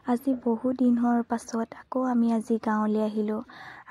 আজি বহু দিনৰ পাছত আকৌ আমি আজি গাঁৱলৈ আহিলোঁ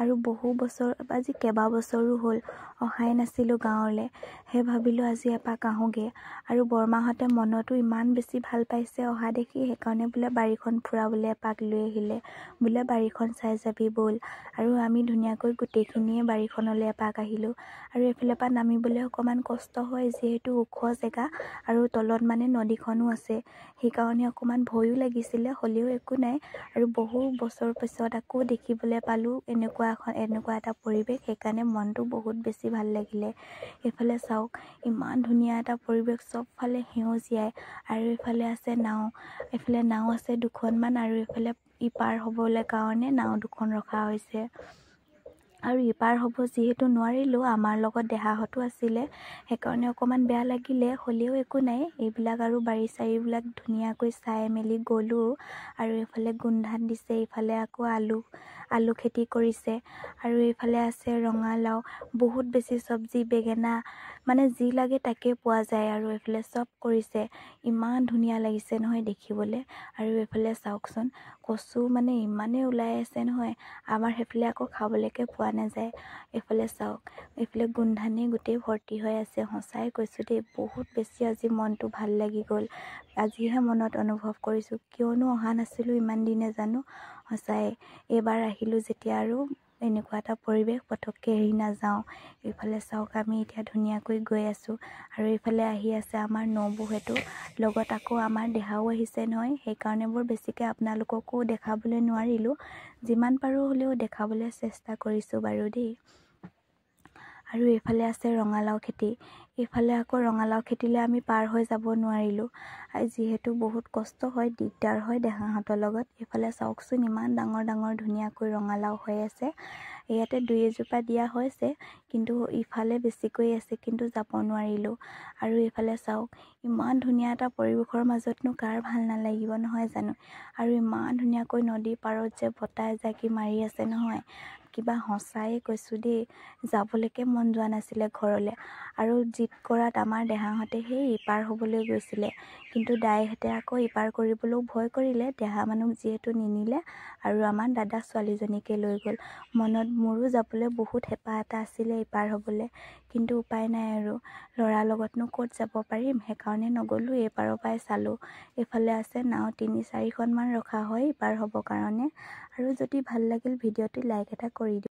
আৰু বহু বছৰ আজি কেইবা বছৰো হ'ল অহাই নাছিলোঁ গাঁৱলৈ। সেই ভাবিলোঁ আজি এপাক আহোঁগৈ আৰু বৰমাহঁতে মনতো ইমান বেছি ভাল পাইছে অহা দেখি, সেইকাৰণে বোলে বাৰীখন ফুৰাবলৈ এপাক লৈ আহিলে। বোলে বাৰীখন চাই যাবি ব'ল। আৰু আমি ধুনীয়াকৈ গোটেইখিনিয়ে বাৰীখনলৈ এপাক আহিলোঁ। আৰু এইফালৰ পৰা নামিবলৈ অকণমান কষ্ট হয় যিহেতু ওখ জেগা আৰু তলত মানে নদীখনো আছে, সেইকাৰণে অকণমান ভয়ো লাগিছিলে, হ'লেও একো নাই। আৰু বহু বছৰ পিছত আকৌ দেখিবলৈ পালোঁ এনেকুৱা এটা পৰিৱেশ, সেইকাৰণে মনটো বহুত বেছি ভাল লাগিলে। এইফালে চাওক ইমান ধুনীয়া এটা পৰিৱেশ, চবফালে সেউজীয়াই আৰু এইফালে আছে নাও, এইফালে নাও আছে দুখনমান আৰু এইফালে ইপাৰ হ'বলৈ কাৰণে নাও দুখন ৰখা হৈছে। আৰু ইপাৰ হ'ব যিহেতু নোৱাৰিলোঁ, আমাৰ লগত দেহাহঁতো আছিলে, সেইকাৰণে অকণমান বেয়া লাগিলে, হ'লেও একো নাই। এইবিলাক আৰু বাৰী চাৰীবিলাক ধুনীয়াকৈ চাই মেলি গ'লোঁ। আৰু এইফালে গোমধান দিছে, এইফালে আকৌ আলু খেতি কৰিছে আৰু এইফালে আছে ৰঙালাও, বহুত বেছি চব্জি, বেঙেনা, মানে যি লাগে তাকে পোৱা যায় আৰু এইফালে চব কৰিছে। ইমান ধুনীয়া লাগিছে নহয় দেখিবলৈ। আৰু এইফালে চাওকচোন কচু মানে ইমানেই ওলাই আছে নহয়, আমাৰ সেইফালে আকৌ খাবলৈকে পোৱা নাযায়। এইফালে চাওক, এইফালে গোমধানেই গোটেই ভৰ্তি হৈ আছে। সঁচাই কৈছোঁ দেই, বহুত বেছি আজি মনটো ভাল লাগি গ'ল। আজিহে মনত অনুভৱ কৰিছোঁ, কিয়নো অহা নাছিলোঁ ইমান দিনে জানো। সঁচাই এইবাৰ আহিলোঁ যেতিয়া আৰু এনেকুৱা এটা পৰিৱেশ পটককৈ এৰি নাযাওঁ। এইফালে চাওক আমি এতিয়া ধুনীয়াকৈ গৈ আছোঁ আৰু এইফালে আহি আছে আমাৰ নবৌহেঁতো, লগত আকৌ আমাৰ দেহাও আহিছে নহয়, সেইকাৰণে বৰ বেছিকৈ আপোনালোককো দেখাবলৈ নোৱাৰিলোঁ, যিমান পাৰোঁ হ'লেও দেখাবলৈ চেষ্টা কৰিছোঁ বাৰু দেই। আৰু এইফালে আছে ৰঙালাও খেতি, এইফালে আকৌ ৰঙালাও খেতিলৈ আমি পাৰ হৈ যাব নোৱাৰিলোঁ, যিহেতু বহুত কষ্ট হয়, দিগদাৰ হয় দেহাহঁতৰ লগত। এইফালে চাওকচোন ইমান ডাঙৰ ডাঙৰ ধুনীয়াকৈ ৰঙালাও হৈ আছে। ইয়াতে দুই এজোপা দিয়া হৈছে, কিন্তু ইফালে বেছিকৈ আছে, কিন্তু যাব নোৱাৰিলোঁ। আৰু এইফালে চাওক ইমান ধুনীয়া এটা পৰিৱেশৰ মাজতনো কাৰ ভাল নালাগিব নহয় জানো। আৰু ইমান ধুনীয়াকৈ নদীৰ পাৰত যে বতাহ এজাকি মাৰি আছে নহয়, কিবা সঁচায়ে কৈছোঁ দেই, যাবলৈকে মন যোৱা নাছিলে ঘৰলৈ। আৰু জিদ কৰাত আমাৰ দেহাহঁতে সেই ইপাৰ হ'বলৈ গৈছিলে, কিন্তু দাইহঁতে আকৌ ইপাৰ কৰিবলৈও ভয় কৰিলে, দেহা মানুহ যিহেতু নিনিলে আৰু আমাৰ দাদা ছোৱালীজনীকে লৈ গ'ল। মনত মোৰো যাবলৈ বহুত হেঁপাহ এটা আছিলে ইপাৰ হ'বলৈ, কিন্তু উপায় নাই আৰু ল'ৰাৰ লগতনো ক'ত যাব পাৰিম, সেইকাৰণে নগ'লোঁ, এইপাৰৰ পৰাই চালোঁ। এইফালে আছে নাও 3-4খনমান ৰখা হয় ইপাৰ হ'বৰ কাৰণে। আৰু যদি ভাল লাগিল ভিডিঅ'টো লাইক এটা কৰি দিওঁ।